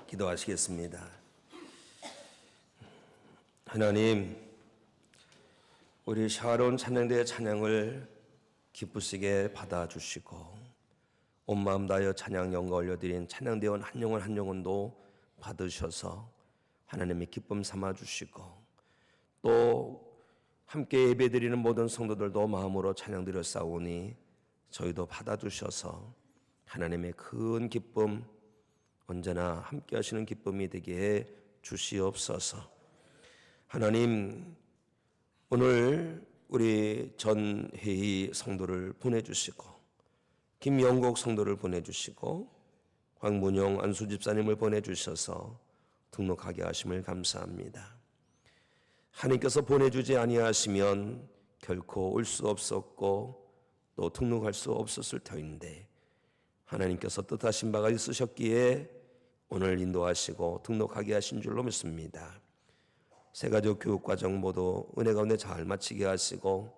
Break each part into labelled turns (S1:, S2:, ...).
S1: 기도하시겠습니다. 하나님, 우리 샤론 찬양대의 찬양을 기쁘시게 받아주시고 온 마음 다하여 찬양 영광 올려드린 찬양대원 한 영혼 한 영혼도 받으셔서 하나님의 기쁨 삼아주시고 또 함께 예배드리는 모든 성도들도 마음으로 찬양드려 싸우니 저희도 받아주셔서 하나님의 큰 기쁨, 언제나 함께 하시는 기쁨이 되게 해 주시옵소서. 하나님, 오늘 우리 전회의 성도를 보내주시고 김영국 성도를 보내주시고 황문영 안수집사님을 보내주셔서 등록하게 하심을 감사합니다. 하나님께서 보내주지 아니하시면 결코 올 수 없었고 또 등록할 수 없었을 터인데 하나님께서 뜻하신 바가 있으셨기에 오늘 인도하시고 등록하게 하신 줄로 믿습니다. 새가족 교육과정 모두 은혜 가운데 잘 마치게 하시고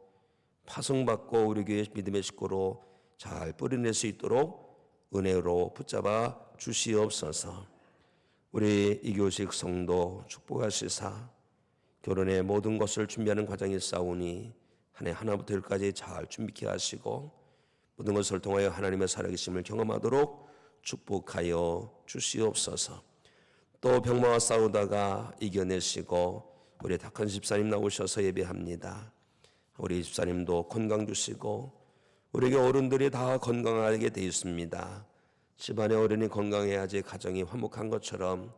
S1: 파송받고 우리 교회 믿음의 식구로 잘 뿌리낼 수 있도록 은혜로 붙잡아 주시옵소서. 우리 이교식 성도 축복하시사 결혼의 모든 것을 준비하는 과정이 싸우니 한 해 하나부터 열까지 잘 준비케 하시고 모든 것을 통하여 하나님의 살아계심을 경험하도록 축복하여 주시옵소서. 또 병마와 싸우다가 이겨내시고 우리 탁한 집사님 나오셔서 예배합니다. 우리 집사님도 건강 주시고 우리에게 어른들이 다 건강하게 되어 있습니다. 집안의 어른이 건강해야지 가정이 화목한 것처럼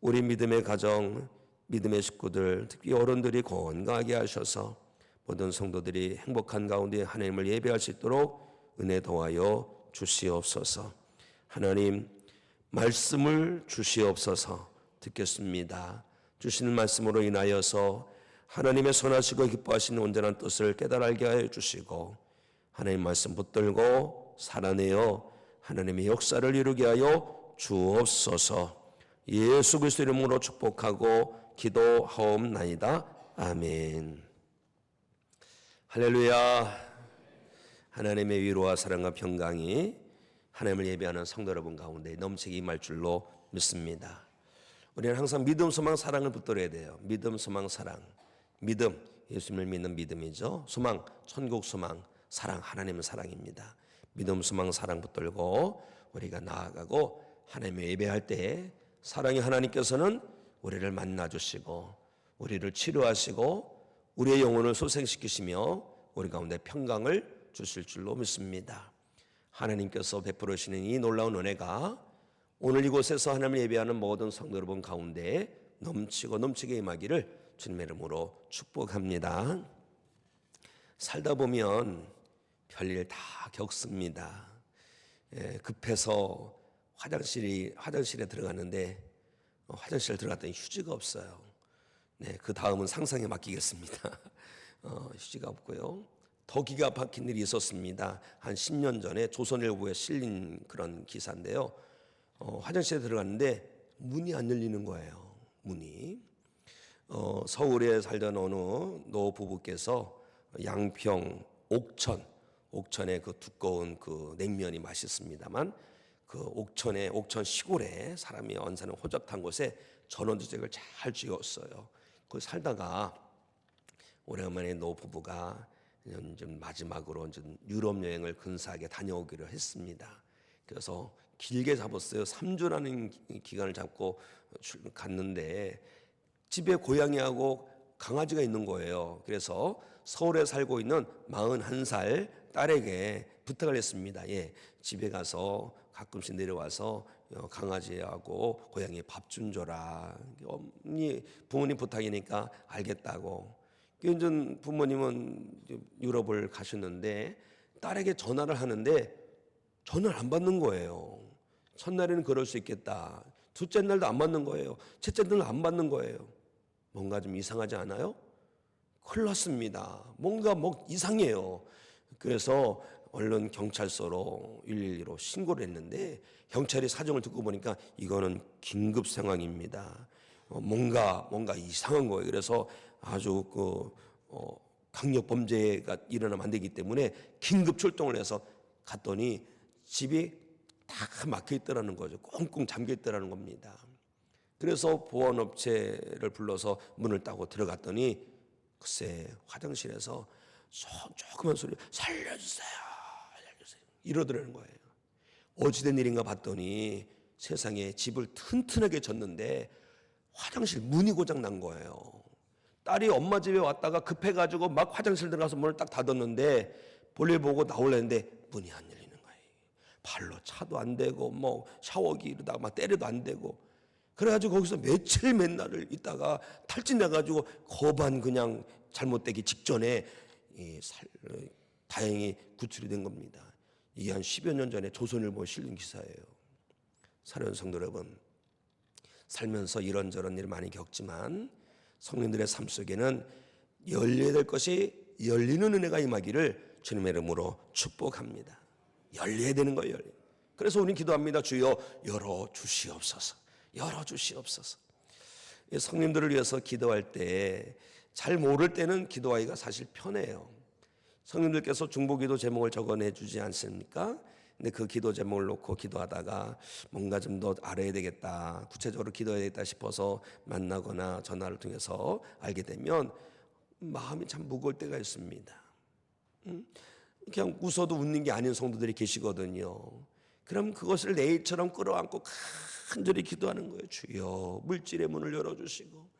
S1: 우리 믿음의 가정, 믿음의 식구들, 특히 어른들이 건강하게 하셔서 모든 성도들이 행복한 가운데 하나님을 예배할 수 있도록 은혜 도하여 주시옵소서. 하나님, 말씀을 주시옵소서. 듣겠습니다. 주시는 말씀으로 인하여서 하나님의 선하시고 기뻐하시는 온전한 뜻을 깨달아 알게 하여 주시고 하나님 말씀 붙들고 살아내어 하나님의 역사를 이루게 하여 주옵소서. 예수 그리스도 이름으로 축복하고 기도하옵나이다. 아멘. 할렐루야. 하나님의 위로와 사랑과 평강이 하나님을 예배하는 성도 여러분 가운데 넘치게 임할 줄로 믿습니다. 우리는 항상 믿음, 소망, 사랑을 붙들어야 돼요. 믿음, 소망, 사랑. 믿음, 예수님을 믿는 믿음이죠. 소망, 천국 소망, 사랑, 하나님은 사랑입니다. 믿음, 소망, 사랑 붙들고 우리가 나아가고 하나님의 예배할 때 사랑의 하나님께서는 우리를 만나주시고 우리를 치료하시고 우리의 영혼을 소생시키시며 우리 가운데 평강을 주실 줄로 믿습니다. 하나님께서 베풀으시는 이 놀라운 은혜가 오늘 이곳에서 하나님을 예배하는 모든 성도 여러분 가운데 넘치고 넘치게 임하기를 주님의 이름으로 축복합니다. 살다 보면 별일 다 겪습니다. 급해서 화장실에 들어갔는데 화장실에 들어갔더니 휴지가 없어요. 그 다음은 상상에 맡기겠습니다. 휴지가 없고요. 더 기가 막힌 일이 있었습니다. 한 10년 전에 조선일보에 실린 그런 기사인데요. 화장실에 들어갔는데 문이 안 열리는 거예요. 문이. 서울에 살던 어느 노부부께서 양평 옥천의 그 두꺼운 그 냉면이 맛있습니다만 그 옥천 시골에 사람이 언사는 호젓한 곳에 전원주택을 잘 지었어요. 그 살다가 오랜만에 노부부가 좀 마지막으로 좀 유럽 여행을 근사하게 다녀오기로 했습니다. 그래서 길게 잡았어요. 3주라는 기간을 잡고 갔는데 집에 고양이하고 강아지가 있는 거예요. 그래서 서울에 살고 있는 41살 딸에게 부탁을 했습니다. 집에 가서 가끔씩 내려와서 강아지하고 고양이 밥 좀 줘라. 부모님 부탁이니까 알겠다고. 이제 부모님은 유럽을 가셨는데 딸에게 전화를 하는데 전화를 안 받는 거예요. 첫날에는 그럴 수 있겠다. 둘째 날도 안 받는 거예요. 셋째 날도 안 받는 거예요. 뭔가 좀 이상하지 않아요? 큰일 났습니다. 뭔가 이상해요. 그래서 얼른 경찰서로 112로 신고를 했는데 경찰이 사정을 듣고 보니까 이거는 긴급 상황입니다. 뭔가 이상한 거예요. 그래서 아주 강력 범죄가 일어나면 안 되기 때문에 긴급 출동을 해서 갔더니 집이 다 막혀 있더라는 거죠. 꽁꽁 잠겨 있더라는 겁니다. 그래서 보안업체를 불러서 문을 따고 들어갔더니 글쎄 화장실에서 조그만 소리 살려주세요 이러더라는 거예요. 어찌된 일인가 봤더니 세상에 집을 튼튼하게 졌는데 화장실 문이 고장 난 거예요. 딸이 엄마 집에 왔다가 급해가지고 막 화장실 들어가서 문을 딱 닫았는데 볼일 보고 나오려는데 문이 안 열리는 거예요. 발로 차도 안 되고 뭐 샤워기 이러다가 막 때려도 안 되고, 그래가지고 거기서 며칠 맨날을 있다가 탈진해가지고 거반 그냥 잘못되기 직전에 다행히 구출이 된 겁니다. 이게 한 10여 년 전에 조선일보에 실린 기사예요. 사랑하는 성도 여러분, 살면서 이런저런 일 많이 겪지만 성령들의 삶 속에는 열려야 될 것이 열리는 은혜가 임하기를 주님의 이름으로 축복합니다. 열려야 되는 거예요. 그래서 우리는 기도합니다. 주여 열어주시옵소서. 열어주시옵소서. 성님들을 위해서 기도할 때 잘 모를 때는 기도하기가 사실 편해요. 성님들께서 중보기도 제목을 적어내 주지 않습니까? 근데 그 기도 제목을 놓고 기도하다가 뭔가 좀 더 알아야 되겠다, 구체적으로 기도해야 되겠다 싶어서 만나거나 전화를 통해서 알게 되면 마음이 참 무거울 때가 있습니다. 그냥 웃어도 웃는 게 아닌 성도들이 계시거든요. 그럼 그것을 내 일처럼 끌어안고 간절히 기도하는 거예요. 주여 물질의 문을 열어주시고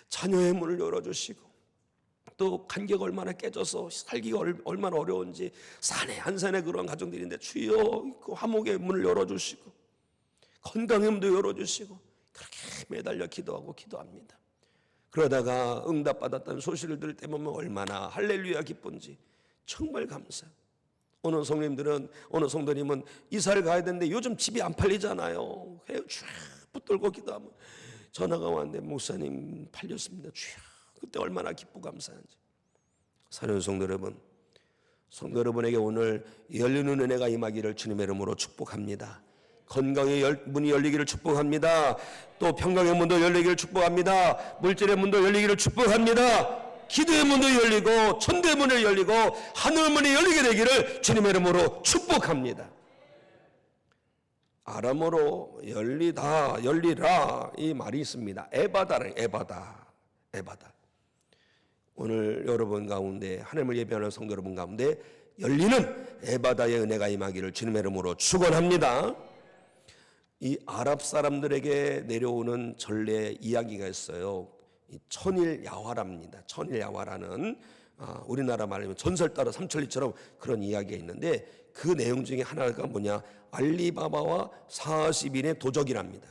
S1: 자녀의 문을 열어주시고, 또 간격이 얼마나 깨져서 살기가 얼마나 어려운지 산에 한산에 그런 가정들인데 주여 그 화목의 문을 열어주시고 건강의 문도 열어주시고, 그렇게 매달려 기도합니다. 그러다가 응답받았다는 소식을 들을 때 보면 얼마나 할렐루야 기쁜지 정말 감사. 어느 성도님은 이사를 가야 되는데 요즘 집이 안 팔리잖아요. 그래서 쭉 붙들고 기도하면 전화가 왔는데 목사님 팔렸습니다. 주여. 그때 얼마나 기쁘고 감사한지. 사랑하는 성도 여러분에게 오늘 열리는 은혜가 임하기를 주님의 이름으로 축복합니다. 건강의 문이 열리기를 축복합니다. 또 평강의 문도 열리기를 축복합니다. 물질의 문도 열리기를 축복합니다. 기도의 문도 열리고 천대의 문이 열리고 하늘 문이 열리게 되기를 주님의 이름으로 축복합니다. 아람어로 열리다, 열리라 이 말이 있습니다. 에바다는 에바다. 오늘 여러분 가운데 하나님을 예배하는 성도 여러분 가운데 열리는 에바다의 은혜가 임하기를 주님의 이름으로 축원합니다. 이 아랍 사람들에게 내려오는 전례 이야기가 있어요. 천일야화랍니다. 천일야화라는 우리나라 말하면 전설따라 삼천리처럼 그런 이야기가 있는데 그 내용 중에 하나가 뭐냐, 알리바바와 40인의 도적이랍니다.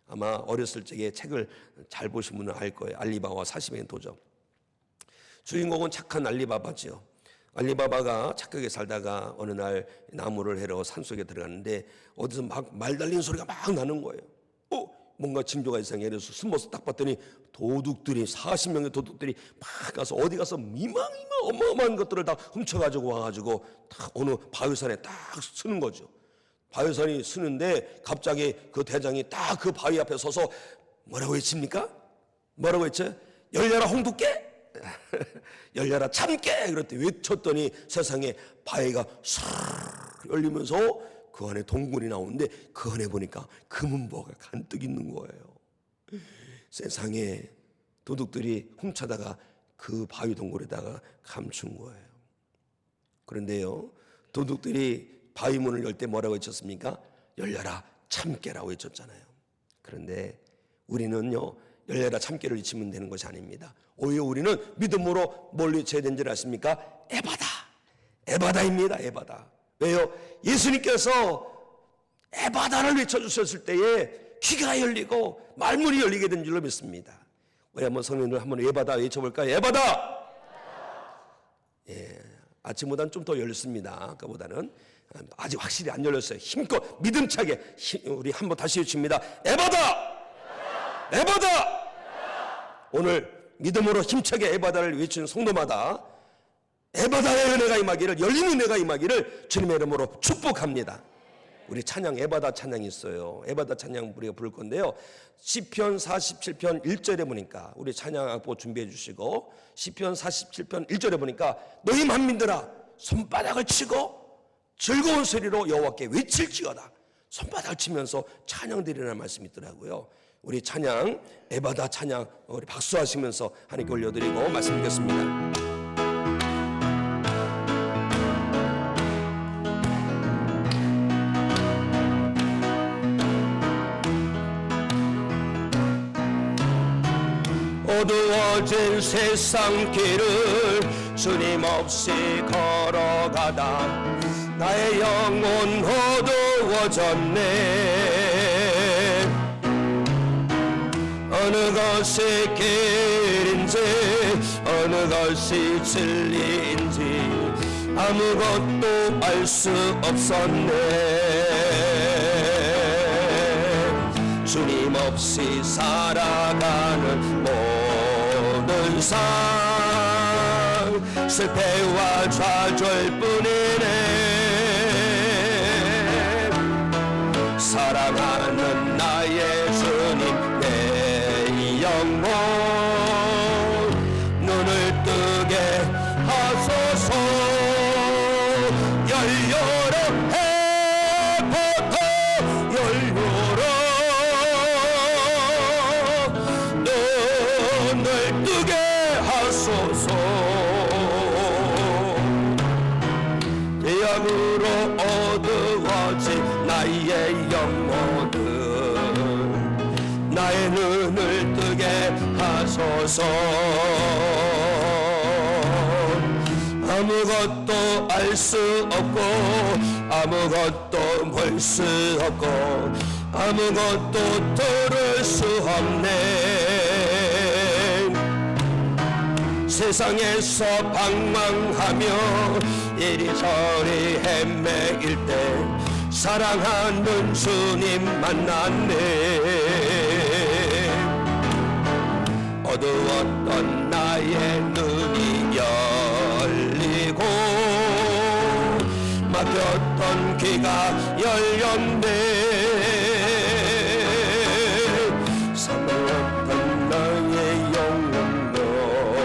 S1: 아마 어렸을 적에 책을 잘 보신 분은 알 거예요. 알리바바와 40인의 도적. 주인공은 착한 알리바바지요. 알리바바가 착하게 살다가 어느 날 나무를 해러 산속에 들어갔는데 어디서 막 말 달리는 소리가 막 나는 거예요. 뭔가 징조가 이상해. 그래서 숨어서 딱 봤더니 도둑들이 40명의 도둑들이 막 가서 어디 가서 어마어마한 것들을 다 훔쳐가지고 와가지고 딱 어느 바위산에 딱 쓰는 거죠. 바위산이 쓰는데 갑자기 그 대장이 딱 그 바위 앞에 서서 뭐라고 외칩니까? 뭐라고 외쳐요? 열려라 홍두깨? 열려라 참깨! 그랬더니 외쳤더니 세상에 바위가 싹 열리면서 그 안에 동굴이 나오는데 그 안에 보니까 금은보가 간뜩 있는 거예요. 세상에 도둑들이 훔쳐다가 그 바위 동굴에다가 감춘 거예요. 그런데요, 도둑들이 바위 문을 열 때 뭐라고 외쳤습니까? 열려라 참깨라고 외쳤잖아요. 그런데 우리는요, 열려라 참깨를 외치면 되는 것이 아닙니다. 오히려 우리는 믿음으로 뭘 외쳐야 되는지 아십니까? 에바다입니다. 에바다. 왜요? 예수님께서 에바다를 외쳐주셨을 때에 귀가 열리고 말문이 열리게 된 줄로 믿습니다. 우리 한번 성령들 한번 에바다 외쳐볼까요? 에바다! 예, 아침보다는 좀 더 열렸습니다. 아까보다는 아직 확실히 안 열렸어요. 힘껏 믿음차게 우리 한번 다시 외칩니다. 에바다! 에바다! 오늘 믿음으로 힘차게 에바다를 외치는 성도마다 에바다의 은혜가 임하기를, 열리는 은혜가 임하기를 주님의 이름으로 축복합니다. 우리 찬양 에바다 찬양이 있어요. 에바다 찬양 우리가 부를 건데요. 시편 47편 1절에 보니까 우리 찬양 악보 준비해 주시고 시편 47편 1절에 보니까 너희 만민들아 손바닥을 치고 즐거운 소리로 여호와께 외칠지어다. 손바닥을 치면서 찬양 드리라는 말씀이 있더라고요. 우리 찬양 에바다 찬양 우리 박수하시면서 하나님께 올려드리고 말씀 드리겠습니다. 어두워진 세상 길을 주님 없이 걸어가다 나의 영혼 어두워졌네. 어느 것이 길인지 어느 것이 진리인지 아무것도 알 수 없었네. 주님 없이 살아가는 모든 삶 실패와 좌절뿐이네. 사랑하는 나의 주님 내 영혼 눈을 뜨게 하소서. 열려라 해부터 열려라 눈을 뜨게 하소서. 대학으로 어두워진 나의 영혼은 나의 눈을 뜨게 하소서. 아무것도 알 수 없고 아무것도 볼 수 없고 아무것도 들을 수 없네. 세상에서 방황하며 이리저리 헤매일 때 사랑하는 주님 만났네. 어두웠던 나의 눈이 열리고 막혔던 귀가 열렸네. 사모했던 나의 영혼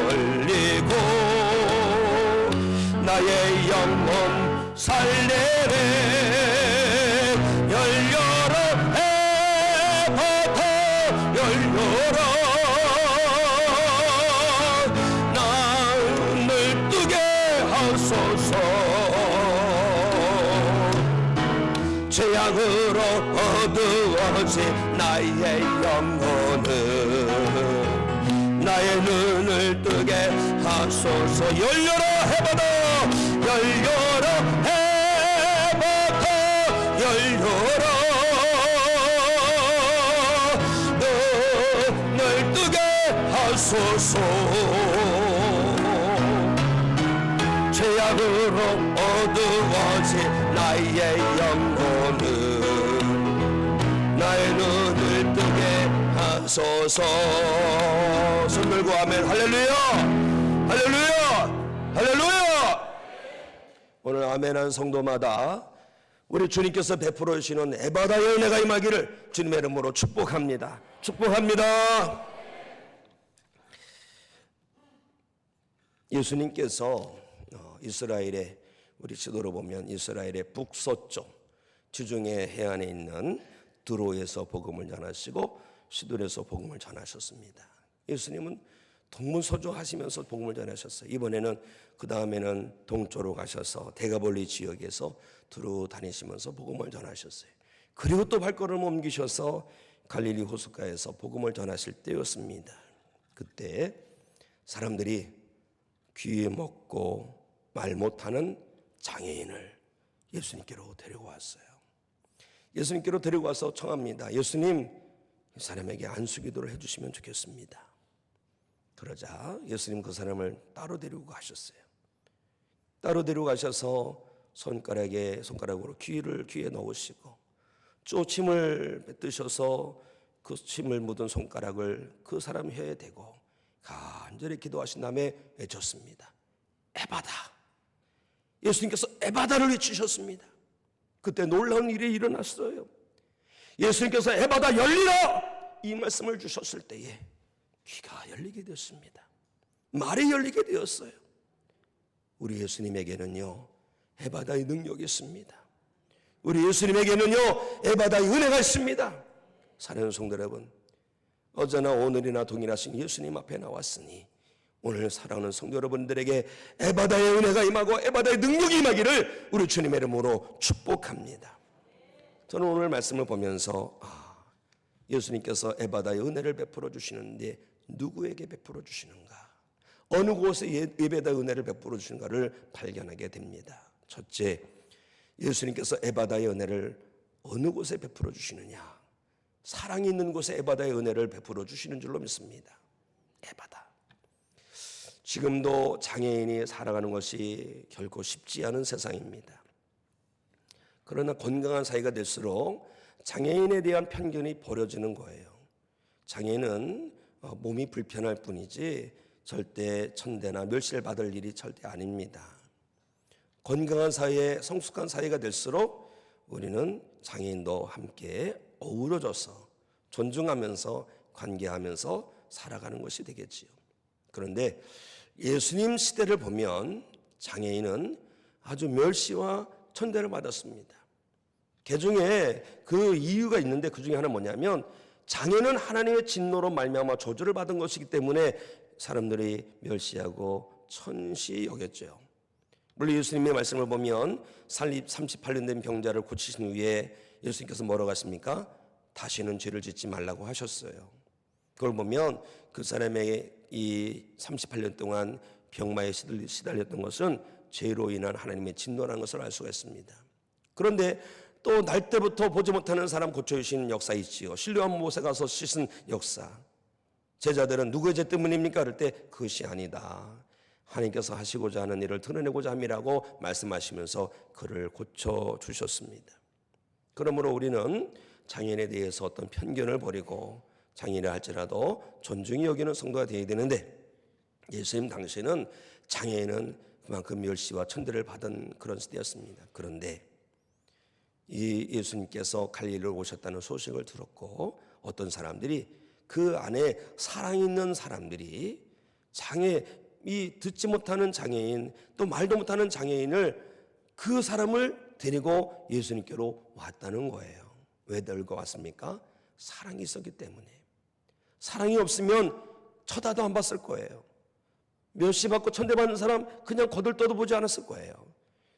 S1: 열리고 나의 영혼 살리네. 열려라 해부터 열려라 눈을 뜨게 하소서. 죄악으로 어두워진 나의 영혼은 나의 눈을 뜨게 하소서. 열려라 해바다 열려라 해부터 열려라 눈을 뜨게 하소서. 죄악으로 어두워진 나의 영혼은 나의 눈을 뜨게 하소서. 손 들고 아멘. 할렐루야 할렐루야 할렐루야. 오늘 아멘한 성도마다 우리 주님께서 베풀어 주시는 에바다의 은혜가 임하기를 주님의 이름으로 축복합니다. 축복합니다. 예수님께서 이스라엘의 우리 지도로 보면 이스라엘의 북서쪽 지중해 해안에 있는 드로에서 복음을 전하시고 시돌에서 복음을 전하셨습니다. 예수님은 동문서주 하시면서 복음을 전하셨어요. 이번에는 그 다음에는 동쪽으로 가셔서 대가볼리 지역에서 두루 다니시면서 복음을 전하셨어요. 그리고 또 발걸음을 옮기셔서 갈릴리 호숫가에서 복음을 전하실 때였습니다. 그때 사람들이 귀 먹고 말 못하는 장애인을 예수님께로 데리고 왔어요. 예수님께로 데리고 와서 청합니다. 예수님, 이 사람에게 안수기도를 해주시면 좋겠습니다. 그러자 예수님 그 사람을 따로 데리고 가셨어요. 따로 데리고 가셔서 손가락으로 귀에 넣으시고 쪼침을 뱉으셔서 그 침을 묻은 손가락을 그 사람 혀에 대고 간절히 기도하신 다음에 외쳤습니다. 에바다. 예수님께서 에바다를 외치셨습니다. 그때 놀라운 일이 일어났어요. 예수님께서 에바다 열리라 이 말씀을 주셨을 때에 귀가 열리게 되었습니다. 말이 열리게 되었어요. 우리 예수님에게는요 에바다의 능력이 있습니다. 우리 예수님에게는요 에바다의 은혜가 있습니다. 사랑하는 성도 여러분, 어제나 오늘이나 동일하신 예수님 앞에 나왔으니 오늘 사랑하는 성도 여러분들에게 에바다의 은혜가 임하고 에바다의 능력이 임하기를 우리 주님의 이름으로 축복합니다. 저는 오늘 말씀을 보면서 예수님께서 에바다의 은혜를 베풀어 주시는데 누구에게 베풀어 주시는가, 어느 곳에 에바다의 은혜를 베풀어 주시는가를 발견하게 됩니다. 첫째, 예수님께서 에바다의 은혜를 어느 곳에 베풀어 주시느냐, 사랑이 있는 곳에 에바다의 은혜를 베풀어 주시는 줄로 믿습니다. 에바다. 지금도 장애인이 살아가는 것이 결코 쉽지 않은 세상입니다. 그러나 건강한 사회가 될수록 장애인에 대한 편견이 버려지는 거예요. 장애인은 몸이 불편할 뿐이지 절대 천대나 멸시를 받을 일이 절대 아닙니다. 건강한 사회, 성숙한 사회가 될수록 우리는 장애인도 함께 어우러져서 존중하면서 관계하면서 살아가는 것이 되겠지요. 그런데 예수님 시대를 보면 장애인은 아주 멸시와 천대를 받았습니다. 그중에 그 이유가 있는데 그 중에 하나는 뭐냐면 장애는 하나님의 진노로 말미암아 저주를 받은 것이기 때문에 사람들이 멸시하고 천시 여겼죠. 물론 예수님의 말씀을 보면 살립 38년 된 병자를 고치신 후에 예수님께서 뭐라고 하십니까? 다시는 죄를 짓지 말라고 하셨어요. 그걸 보면 그 사람의 이 38년 동안 병마에 시달렸던 것은 죄로 인한 하나님의 진노라는 것을 알 수가 있습니다. 그런데 또 날 때부터 보지 못하는 사람 고쳐주시는 역사 있지요. 실로암 못에 가서 씻은 역사. 제자들은 누구의 죄 때문입니까? 그럴 때 그것이 아니다, 하나님께서 하시고자 하는 일을 드러내고자 함이라고 말씀하시면서 그를 고쳐주셨습니다. 그러므로 우리는 장애인에 대해서 어떤 편견을 버리고 장애인을 할지라도 존중이 여기는 성도가 되어야 되는데, 예수님 당시에는 장애인은 그만큼 멸시와 천대를 받은 그런 시대였습니다. 그런데 이 예수님께서 갈릴리로 오셨다는 소식을 들었고 어떤 사람들이 그 안에 사랑 있는 사람들이 이 듣지 못하는 장애인, 또 말도 못하는 장애인을 그 사람을 데리고 예수님께로 왔다는 거예요. 왜 데리고 왔습니까? 사랑이 있었기 때문에. 사랑이 없으면 쳐다도 안 봤을 거예요. 멸시받고 천대받는 사람 그냥 거들떠도 보지 않았을 거예요.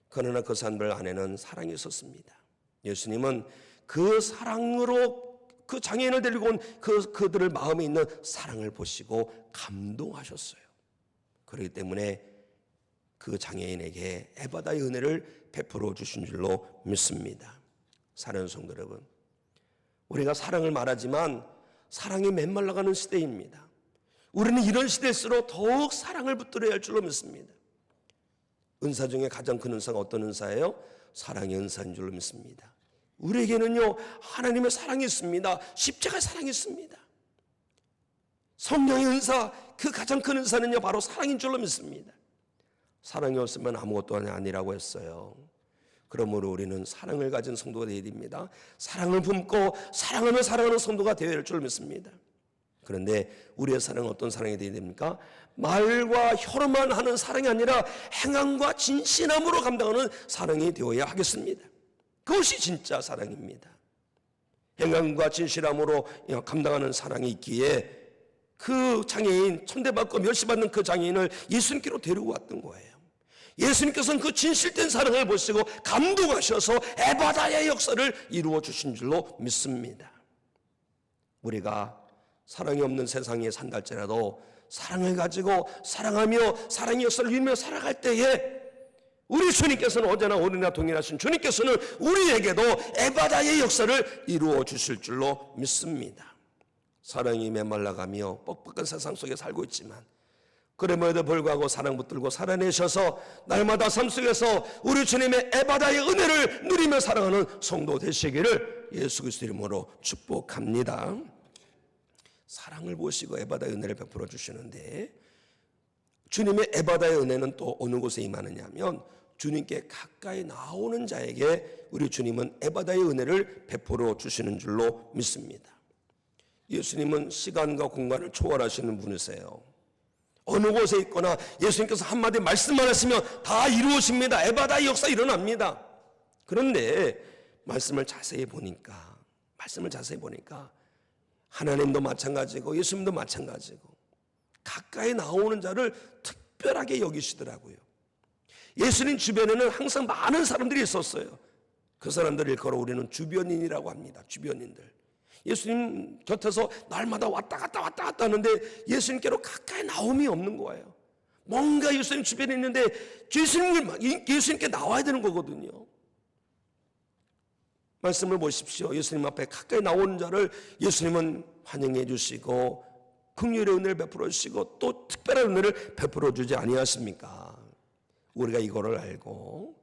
S1: 그러나 그 사람들 안에는 사랑이 있었습니다. 예수님은 그 사랑으로 그 장애인을 데리고 온 그들의 마음에 있는 사랑을 보시고 감동하셨어요. 그렇기 때문에 그 장애인에게 에바다의 은혜를 베풀어 주신 줄로 믿습니다. 사랑하는 성도 여러분, 우리가 사랑을 말하지만 사랑이 메말라가는 시대입니다. 우리는 이런 시대일수록 더욱 사랑을 붙들어야 할 줄로 믿습니다. 은사 중에 가장 큰 은사가 어떤 은사예요? 사랑의 은사인 줄로 믿습니다. 우리에게는요 하나님의 사랑이 있습니다. 십자가의 사랑이 있습니다. 성령의 은사, 그 가장 큰 은사는요 바로 사랑인 줄로 믿습니다. 사랑이 없으면 아무것도 아니라고 했어요. 그러므로 우리는 사랑을 가진 성도가 되어야 됩니다. 사랑을 품고 사랑하며 살아가는 성도가 되어야 할 줄 믿습니다. 그런데 우리의 사랑은 어떤 사랑이 되어야 됩니까? 말과 혀로만 하는 사랑이 아니라 행함과 진실함으로 감당하는 사랑이 되어야 하겠습니다. 그것이 진짜 사랑입니다. 행함과 진실함으로 감당하는 사랑이 있기에 그 장애인, 천대받고 멸시받는 그 장애인을 예수님께로 데리고 왔던 거예요. 예수님께서는 그 진실된 사랑을 보시고 감동하셔서 에바다의 역사를 이루어 주신 줄로 믿습니다. 우리가 사랑이 없는 세상에 산달지라도 사랑을 가지고 사랑하며 사랑의 역사를 이루며 살아갈 때에 우리 주님께서는 어제나 오늘이나 동일하신 주님께서는 우리에게도 에바다의 역사를 이루어 주실 줄로 믿습니다. 사랑이 메말라가며 뻑뻑한 세상 속에 살고 있지만 그럼에도 불구하고 사랑 붙들고 살아내셔서 날마다 삶 속에서 우리 주님의 에바다의 은혜를 누리며 살아가는 성도 되시기를 예수 그리스도의 이름으로 축복합니다. 사랑을 보시고 에바다의 은혜를 베풀어 주시는데, 주님의 에바다의 은혜는 또 어느 곳에 임하느냐 하면 주님께 가까이 나오는 자에게 우리 주님은 에바다의 은혜를 베풀어 주시는 줄로 믿습니다. 예수님은 시간과 공간을 초월하시는 분이세요. 어느 곳에 있거나 예수님께서 한마디 말씀만 하시면 다 이루어집니다. 에바다의 역사 일어납니다. 그런데 말씀을 자세히 보니까 하나님도 마찬가지고 예수님도 마찬가지고 가까이 나오는 자를 특별하게 여기시더라고요. 예수님 주변에는 항상 많은 사람들이 있었어요. 그 사람들을 일컬어 우리는 주변인이라고 합니다. 주변인들. 예수님 곁에서 날마다 왔다 갔다 하는데 예수님께로 가까이 나옴이 없는 거예요. 뭔가 예수님 주변에 있는데 예수님께 나와야 되는 거거든요. 말씀을 보십시오. 예수님 앞에 가까이 나오는 자를 예수님은 환영해 주시고 긍휼의 은혜를 베풀어 주시고 또 특별한 은혜를 베풀어 주지 아니하십니까? 우리가 이거를 알고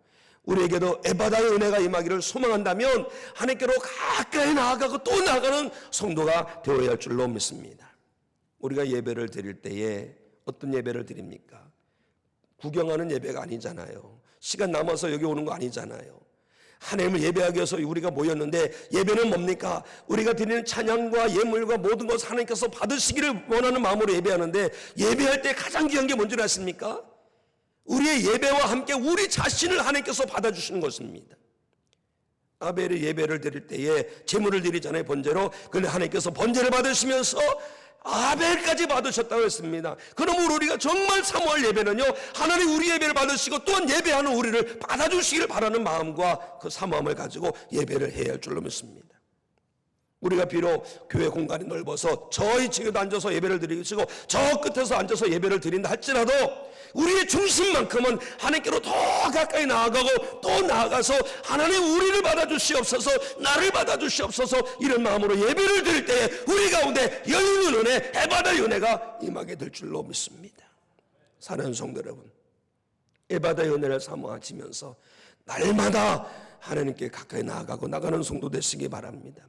S1: 우리에게도 에바다의 은혜가 임하기를 소망한다면 하나님께로 가까이 나아가고 또 나아가는 성도가 되어야 할 줄로 믿습니다. 우리가 예배를 드릴 때에 어떤 예배를 드립니까? 구경하는 예배가 아니잖아요. 시간 남아서 여기 오는 거 아니잖아요. 하나님을 예배하기 위해서 우리가 모였는데 예배는 뭡니까? 우리가 드리는 찬양과 예물과 모든 것을 하나님께서 받으시기를 원하는 마음으로 예배하는데 예배할 때 가장 귀한 게 뭔지 아십니까? 우리의 예배와 함께 우리 자신을 하나님께서 받아주시는 것입니다. 아벨의 예배를 드릴 때에 제물을 드리잖아요. 번제로. 그런데 하나님께서 번제를 받으시면서 아벨까지 받으셨다고 했습니다. 그러므로 우리가 정말 사모할 예배는요, 하나님 우리 예배를 받으시고 또한 예배하는 우리를 받아주시기를 바라는 마음과 그 사모함을 가지고 예배를 해야 할 줄로 믿습니다. 우리가 비록 교회 공간이 넓어서 저희 층에도 앉아서 예배를 드리고 저 끝에서 앉아서 예배를 드린다 할지라도 우리의 중심만큼은 하나님께로 더 가까이 나아가고 또 나아가서 하나님 우리를 받아주시옵소서, 나를 받아주시옵소서, 이런 마음으로 예배를 드릴 때에 우리 가운데 열리는 은혜, 에바다의 은혜가 임하게 될 줄로 믿습니다. 사랑하는 성도 여러분, 에바다의 은혜를 사모하시면서 날마다 하나님께 가까이 나아가고 나가는 성도 되시기 바랍니다.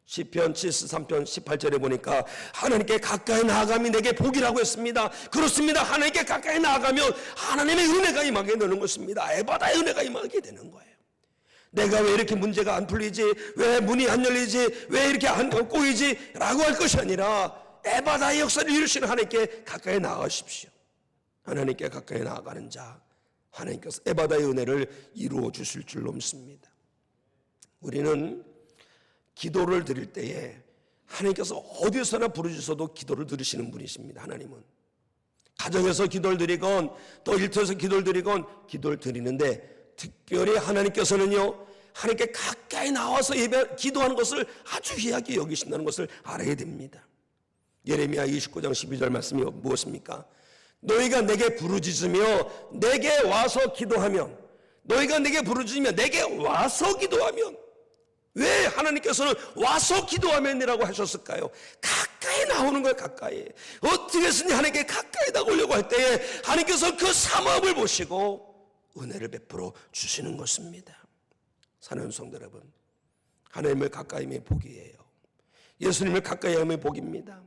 S1: 시편 73편 18절에 보니까 하나님께 가까이 나아감이 내게 복이라고 했습니다. 그렇습니다. 하나님께 가까이 나아가면 하나님의 은혜가 임하게 되는 것입니다. 에바다의 은혜가 임하게 되는 거예요. 내가 왜 이렇게 문제가 안 풀리지, 왜 문이 안 열리지, 왜 이렇게 안 꼬이지 라고 할 것이 아니라 에바다의 역사를 이루시는 하나님께 가까이 나아가십시오. 하나님께 가까이 나아가는 자, 하나님께서 에바다의 은혜를 이루어 주실 줄로 믿습니다. 우리는 기도를 드릴 때에 하나님께서 어디서나 부르셔도 기도를 들으시는 분이십니다. 하나님은 가정에서 기도를 드리건 또 일터에서 기도를 드리건 기도를 드리는데 특별히 하나님께서는요, 하나님께 가까이 나와서 기도하는 것을 아주 귀하게 여기신다는 것을 알아야 됩니다. 예레미야 29장 12절 말씀이 무엇입니까? 너희가 내게 부르짖으며 내게 와서 기도하면, 너희가 내게 부르짖으며 내게 와서 기도하면, 왜 하나님께서는 와서 기도하면이라고 하셨을까요? 가까이 나오는 거예요. 가까이. 어떻게 해서든지 하나님께 가까이 나오려고 할 때에 하나님께서 그 사모함을 보시고 은혜를 베풀어 주시는 것입니다. 사랑하는 성도 여러분, 하나님을 가까이 하면 복이에요. 예수님을 가까이 하면 복입니다.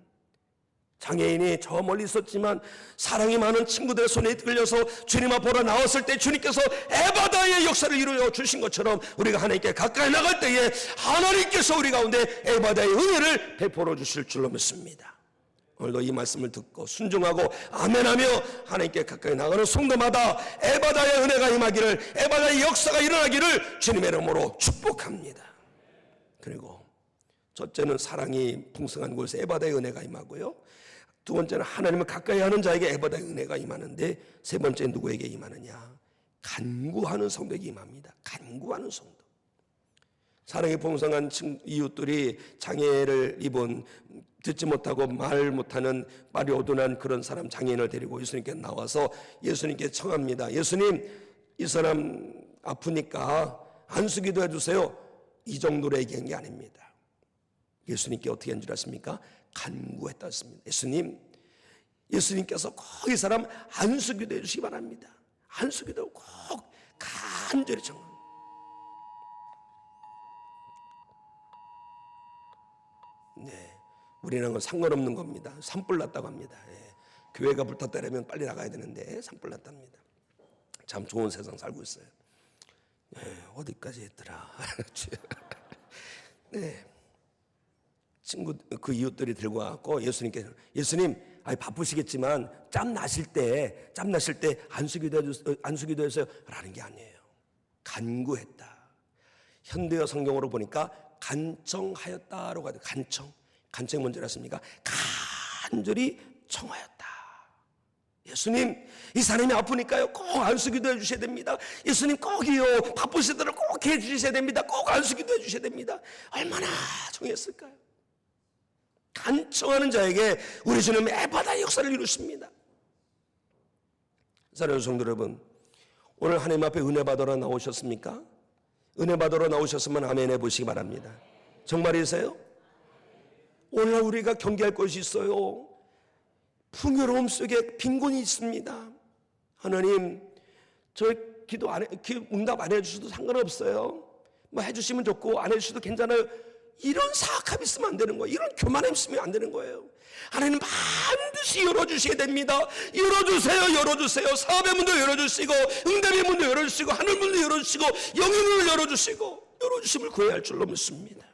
S1: 장애인이 저 멀리 있었지만 사랑이 많은 친구들의 손에 끌려서 주님 앞으로 나왔을 때 주님께서 에바다의 역사를 이루어 주신 것처럼 우리가 하나님께 가까이 나갈 때에 하나님께서 우리 가운데 에바다의 은혜를 베풀어 주실 줄로 믿습니다. 오늘도 이 말씀을 듣고 순종하고 아멘하며 하나님께 가까이 나가는 성도마다 에바다의 은혜가 임하기를, 에바다의 역사가 일어나기를 주님의 이름으로 축복합니다. 그리고 첫째는 사랑이 풍성한 곳에 에바다의 은혜가 임하고요, 두 번째는 하나님을 가까이 하는 자에게 에바다의 은혜가 임하는데, 세 번째 누구에게 임하느냐? 간구하는 성도에게 임합니다. 간구하는 성도. 사랑이 풍성한 이웃들이 장애를 입은, 듣지 못하고 말 못하는, 말이 어둔한 그런 사람, 장애인을 데리고 예수님께 나와서 예수님께 청합니다. 예수님, 이 사람 아프니까 안수기도 해주세요. 이 정도로 얘기한 게 아닙니다. 예수님께 어떻게 한 줄 아십니까? 간구했다 했습니다. 예수님께서 꼭 이 사람 안수기도 해주시기 바랍니다. 안수기도 꼭 간절히 청합니다. 네, 우리는 건 상관없는 겁니다. 산불 났다고 합니다. 예. 교회가 불탔다면 빨리 나가야 되는데 산불 났답니다. 참 좋은 세상 살고 있어요. 네, 어디까지 했더라. 네, 친구 그 이웃들이 들고 와서 예수님께, 예수님, 바쁘시겠지만 짬 나실 때 안수기도 해주세요 라는 게 아니에요. 간구했다. 현대어 성경으로 보니까 간청하였다라고 하죠. 간증이 뭔지 아십니까? 간절히 청하였다. 예수님, 이 사람이 아프니까요, 꼭 안수기도 해주셔야 됩니다. 예수님, 꼭이요, 바쁘시더라도 꼭 해주셔야 됩니다. 꼭 안수기도 해주셔야 됩니다. 얼마나 청했을까요? 간청하는 자에게 우리 주님 에바다의 역사를 이루십니다. 사랑하는 성도 여러분, 오늘 하나님 앞에 은혜 받으러 나오셨습니까? 은혜 받으러 나오셨으면 아멘 해보시기 바랍니다. 정말이세요? 오늘 우리가 경계할 것이 있어요. 풍요로움 속에 빈곤이 있습니다. 하나님, 저 기도 응답 안 해주셔도 상관없어요. 뭐 해주시면 좋고 안 해주셔도 괜찮아요. 이런 사악함이 있으면 안 되는 거예요. 이런 교만함이 있으면 안 되는 거예요. 하나님 반드시 열어주셔야 됩니다. 열어주세요. 사업의 문도 열어주시고, 응답의 문도 열어주시고, 하늘 문도 열어주시고, 영의 문을 열어주시고, 열어주심을 구해야 할 줄로 믿습니다.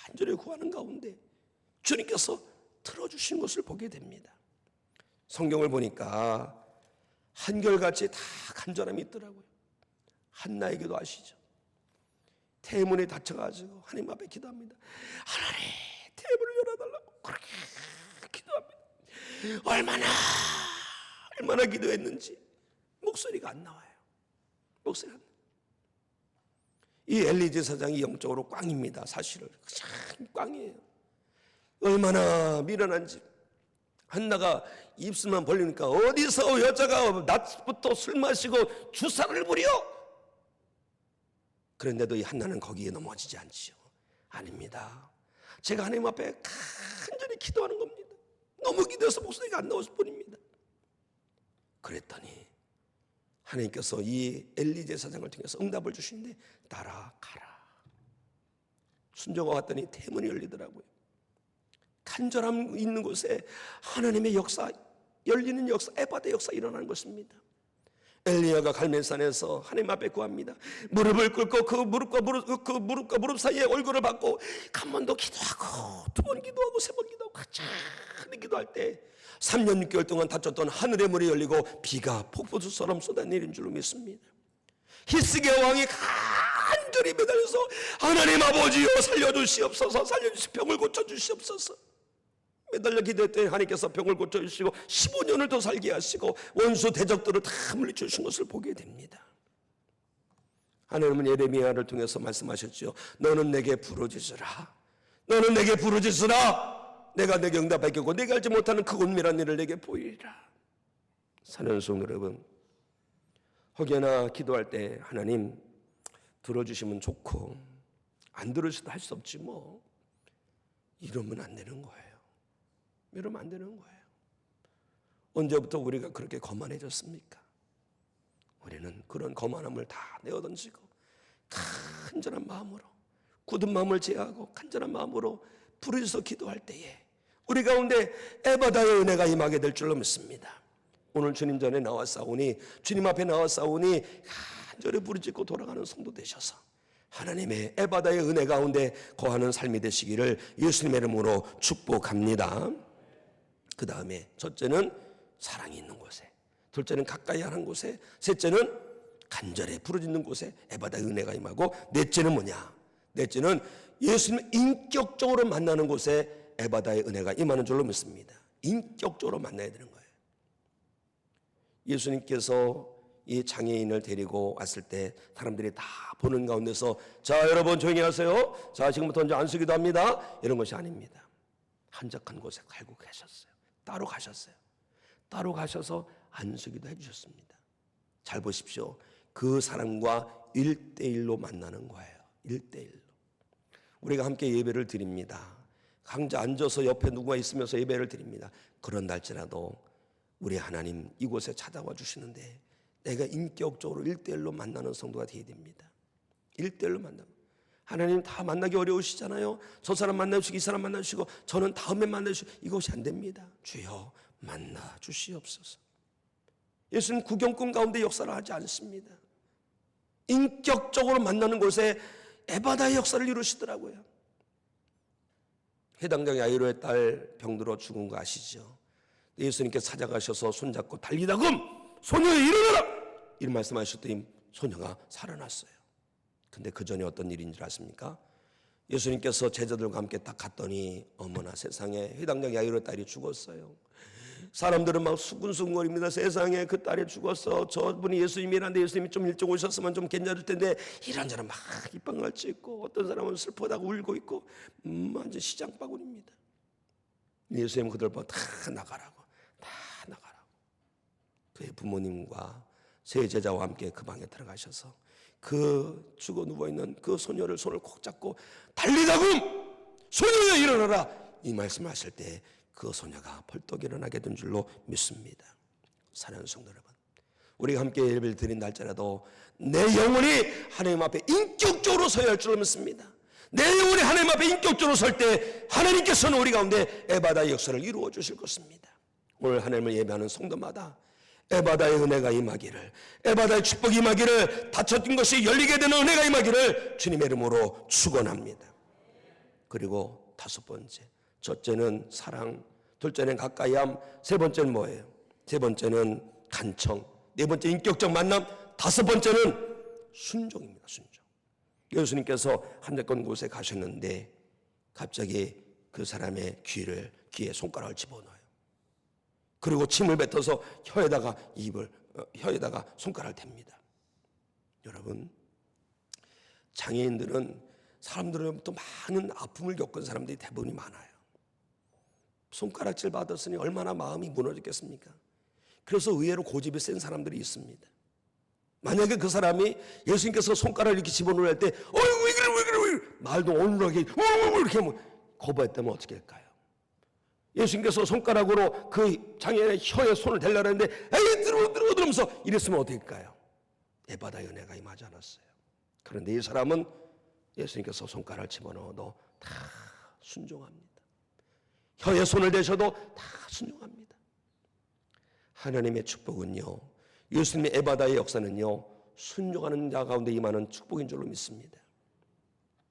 S1: 간절히 구하는 가운데 주님께서 틀어주신 것을 보게 됩니다. 성경을 보니까 한결같이 다 간절함이 있더라고요. 한나의 기도 아시죠? 태문에 닫혀가지고 하나님 앞에 기도합니다. 하나님, 태문을 열어달라고 그렇게 기도합니다. 얼마나 기도했는지 목소리가 안 나와요. 목소리가 안 나와요. 이 엘리제 사장이 영적으로 꽝입니다. 사실은 참 꽝이에요. 얼마나 미련한지. 한나가 입술만 벌리니까 어디서 여자가 낮부터 술 마시고 주사를 부려? 그런데도 이 한나는 거기에 넘어지지 않지요. 아닙니다. 제가 하나님 앞에 간절히 기도하는 겁니다. 너무 기도해서 목소리가 안 나올 뿐입니다. 그랬더니 하나님께서 이 엘리제 사장을 통해서 응답을 주시는데 따라가라. 순종하고 갔더니 대문이 열리더라고요. 간절함 있는 곳에 하나님의 역사, 열리는 역사, 에바다의 역사 일어나는 것입니다. 엘리야가 갈멜산에서 하나님 앞에 구합니다. 무릎을 꿇고 그 무릎과 무릎 사이에 얼굴을 받고 한 번 더 기도하고 두 번 기도하고 세 번 기도하고 간절히 기도할 때 3년 6개월 동안 닫혔던 하늘의 문이 열리고 비가 폭포수처럼 쏟아내린 줄로 믿습니다. 히스기야 왕이 간절히 매달려서 하나님 아버지여 살려주시옵소서, 병을 고쳐주시옵소서. 매달려 기도했더니 하나님께서 병을 고쳐주시고 15년을 더 살게 하시고 원수 대적들을 다 물리쳐주신 것을 보게 됩니다. 하나님은 예레미야를 통해서 말씀하셨죠. 너는 내게 부르짖으라. 너는 내게 부르짖으라. 내가 내게 응답하겠고 내가 알지 못하는 그 은밀한 일을 내게 보이리라. 사는 성도 여러분, 혹여나 기도할 때 하나님 들어주시면 좋고 안 들으셔도 할 수 없지 뭐, 이러면 안 되는 거예요. 이러면 안 되는 거예요. 언제부터 우리가 그렇게 거만해졌습니까? 우리는 그런 거만함을 다 내어던지고 간절한 마음으로, 굳은 마음을 제하고 간절한 마음으로 부르짖어 기도할 때에 우리 가운데 에바다의 은혜가 임하게 될 줄로 믿습니다. 오늘 주님 전에 나왔사오니, 주님 앞에 나왔사오니 간절히 부르짖고 돌아가는 성도 되셔서 하나님의 에바다의 은혜 가운데 거하는 삶이 되시기를 예수님의 이름으로 축복합니다. 그 다음에 첫째는 사랑이 있는 곳에, 둘째는 가까이 하는 곳에, 셋째는 간절히 부르짖는 곳에 에바다의 은혜가 임하고, 넷째는 뭐냐? 넷째는 예수님을 인격적으로 만나는 곳에 에바다의 은혜가 임하는 줄로 믿습니다. 인격적으로 만나야 되는 거예요. 예수님께서 이 장애인을 데리고 왔을 때 사람들이 다 보는 가운데서 자 여러분 조용히 하세요. 자 지금부터 이제 안수기도 합니다. 이런 것이 아닙니다. 한적한 곳에 갈고 가셨어요. 따로 가셨어요. 따로 가셔서 안수기도 해주셨습니다. 잘 보십시오. 그 사람과 1대1로 만나는 거예요. 1대1로. 우리가 함께 예배를 드립니다. 각자 앉아서 옆에 누구가 있으면서 예배를 드립니다. 그런 날짜라도 우리 하나님 이곳에 찾아와 주시는데 내가 인격적으로 1대1로 만나는 성도가 되어야 됩니다. 1대1로 만나고, 하나님 다 만나기 어려우시잖아요. 저 사람 만나주시고 이 사람 만나주시고 저는 다음에 만나주시고, 이것이 안 됩니다. 주여 만나 주시옵소서. 예수님 구경꾼 가운데 역사를 하지 않습니다. 인격적으로 만나는 곳에 에바다의 역사를 이루시더라고요. 해당장 야이로의 딸 병들어 죽은 거 아시죠? 예수님께서 찾아가셔서 손잡고 달리다금 소녀여 일어나라! 이런 말씀하셨더니 소녀가 살아났어요. 근데 그 전에 어떤 일인 줄 아십니까? 예수님께서 제자들과 함께 딱 갔더니 어머나 세상에 회당장 야이로 딸이 죽었어요. 사람들은 막 수근수근거립니다. 세상에 그 딸이 죽었어. 저분이 예수님이란데 예수님이 좀 일찍 오셨으면 좀 괜찮을 텐데, 이런저런 막 입방을 찍고 어떤 사람은 슬퍼하다고 울고 있고 완전 시장바구니입니다. 예수님은 그들 보고 다 나가라고. 그의 부모님과 세 제자와 함께 그 방에 들어가셔서 그 죽어 누워있는 그 소녀를 손을 콕 잡고 달리다금 소녀야 일어나라, 이 말씀을 하실 때 그 소녀가 벌떡 일어나게 된 줄로 믿습니다. 사랑하는 성도 여러분, 우리가 함께 예배를 드린 날짜라도 내 영혼이 하나님 앞에 인격적으로 서야 할 줄로 믿습니다. 내 영혼이 하나님 앞에 인격적으로 설 때 하나님께서는 우리 가운데 에바다의 역사를 이루어 주실 것입니다. 오늘 하나님을 예배하는 성도마다 에바다의 은혜가 임하기를, 에바다의 축복이 임하기를, 닫혔던 것이 열리게 되는 은혜가 임하기를 주님의 이름으로 축원합니다. 그리고 다섯 번째, 첫째는 사랑, 둘째는 가까이함, 세 번째는 뭐예요? 세 번째는 간청, 네 번째 인격적 만남, 다섯 번째는 순종입니다. 순종. 예수님께서 한적한 곳에 가셨는데 갑자기 그 사람의 귀에 손가락을 집어넣어요. 그리고 침을 뱉어서 혀에다가 손가락을 댑니다. 여러분, 장애인들은 사람들로부터 많은 아픔을 겪은 사람들이 대부분이 많아요. 손가락질 받았으니 얼마나 마음이 무너졌겠습니까? 그래서 의외로 고집이 센 사람들이 있습니다. 만약에 그 사람이 예수님께서 손가락을 이렇게 집어넣을 때 왜 그래 말도 어눌하게 이렇게 거부했다면 어떻게 할까요? 예수님께서 손가락으로 그 장애인의 혀에 손을 대려고 했는데 에이 들어오면서 이랬으면 어떻게 할까요? 에바다의 은혜가 임하지 않았어요. 그런데 이 사람은 예수님께서 손가락을 집어넣어도 다 순종합니다. 혀에 손을 대셔도 다 순종합니다. 하나님의 축복은요, 예수님의 에바다의 역사는요, 순종하는 자 가운데 임하는 축복인 줄로 믿습니다.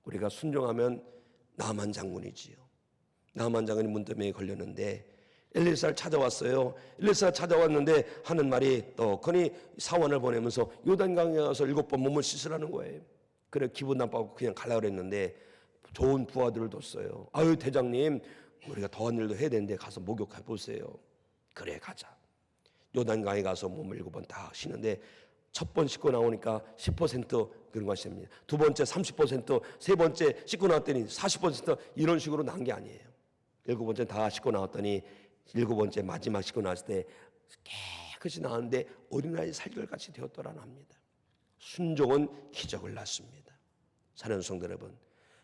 S1: 우리가 순종하면 나만 장군이지요. 나만 장군이 문드병에 걸렸는데 엘리사를 찾아왔어요. 엘리사가 찾아왔는데 하는 말이 떡하니 사원을 보내면서 요단강에 가서 7번 몸을 씻으라는 거예요. 그래 기분 나빠서 그냥 가려고 그랬는데 좋은 부하들을 뒀어요. 아유 대장님, 우리가 더한 일도 해야 되는데 가서 목욕해 보세요. 그래 가자. 요단강에 가서 몸을 7번 다 씻는데 첫 번 씻고 나오니까 10% 그런 것입니다. 두 번째 30%, 세 번째 씻고 나왔더니 40% 이런 식으로 난 게 아니에요. 7번째 다 씻고 나왔더니 7번째 마지막 씻고 나왔을 때 깨끗이 나왔는데 어린아이 살결같이 되었더라는 합니다. 순종은 기적을 낳습니다. 사랑하는 성도 여러분,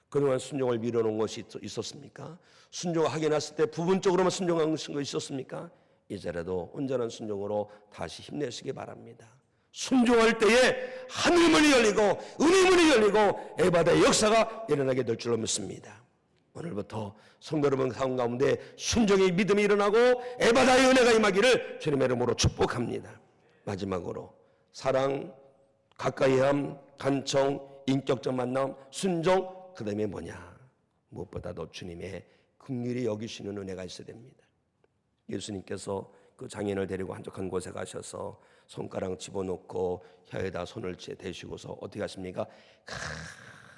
S1: 그동안 순종을 미뤄놓은 것이 있었습니까? 순종을 하게 났을 때 부분적으로만 순종한 것이 있었습니까? 이제라도 온전한 순종으로 다시 힘내시기 바랍니다. 순종할 때에 하늘문이 열리고 은혜문이 열리고 에바다의 역사가 일어나게 될 줄로 믿습니다. 오늘부터 성도 여러분 가운데 순종의 믿음이 일어나고 에바다의 은혜가 임하기를 주님의 이름으로 축복합니다. 마지막으로 사랑, 가까이함, 간청, 인격적 만남, 순종, 그 다음에 뭐냐? 무엇보다도 주님의 긍휼히 여기시는 은혜가 있어야 됩니다. 예수님께서 그 장인을 데리고 한적한 곳에 가셔서 손가락 집어넣고 혀에다 손을 대시고서 어떻게 하십니까?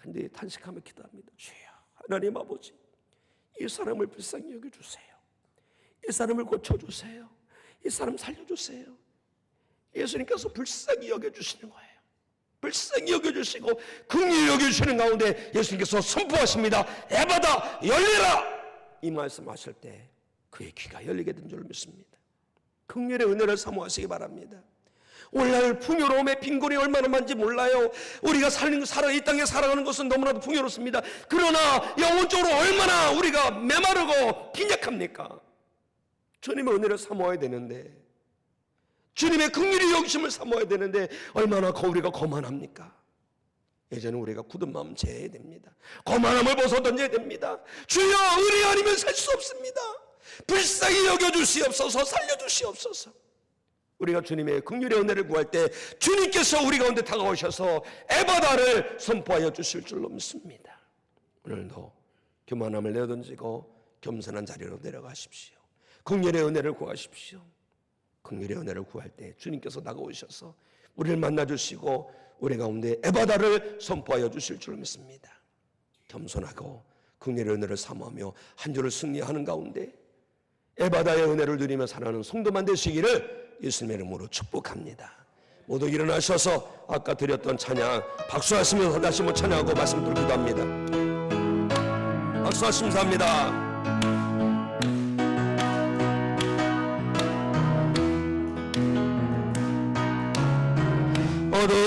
S1: 근데 탄식하며 기도합니다. 주여 하나님 아버지, 이 사람을 불쌍히 여겨주세요. 이 사람을 고쳐주세요. 이 사람 살려주세요. 예수님께서 불쌍히 여겨주시는 거예요. 불쌍히 여겨주시고 긍휼히 여겨주시는 가운데 예수님께서 선포하십니다. 에바다 열리라, 이 말씀하실 때 그의 귀가 열리게 된 줄 믿습니다. 긍휼의 은혜를 사모하시기 바랍니다. 오늘날 풍요로움의 빈곤이 얼마나 많은지 몰라요. 우리가 이 땅에 살아가는 것은 너무나도 풍요롭습니다. 그러나 영혼적으로 얼마나 우리가 메마르고 빈약합니까? 주님의 은혜를 사모해야 되는데, 주님의 긍휼히 여기심을 사모해야 되는데 얼마나 우리가 거만합니까? 이제는 우리가 굳은 마음 제해야 됩니다. 거만함을 벗어던져야 됩니다. 주여 은혜 아니면 살 수 없습니다. 불쌍히 여겨주시옵소서, 살려주시옵소서. 우리가 주님의 긍휼의 은혜를 구할 때 주님께서 우리 가운데 다가오셔서 에바다를 선포하여 주실 줄로 믿습니다. 오늘도 교만함을 내어던지고 겸손한 자리로 내려가십시오. 긍휼의 은혜를 구하십시오. 긍휼의 은혜를 구할 때 주님께서 다가오셔서 우리를 만나주시고 우리 가운데 에바다를 선포하여 주실 줄 믿습니다. 겸손하고 긍휼의 은혜를 사모하며 한 주를 승리하는 가운데 에바다의 은혜를 누리며 살아가는 성도만 되시기를 예수님의 이름으로 축복합니다. 모두 일어나셔서 아까 드렸던 찬양 박수하시면서 다시 한번 찬양하고 말씀 드리기도 합니다. 박수하시면서 합니다. 어두운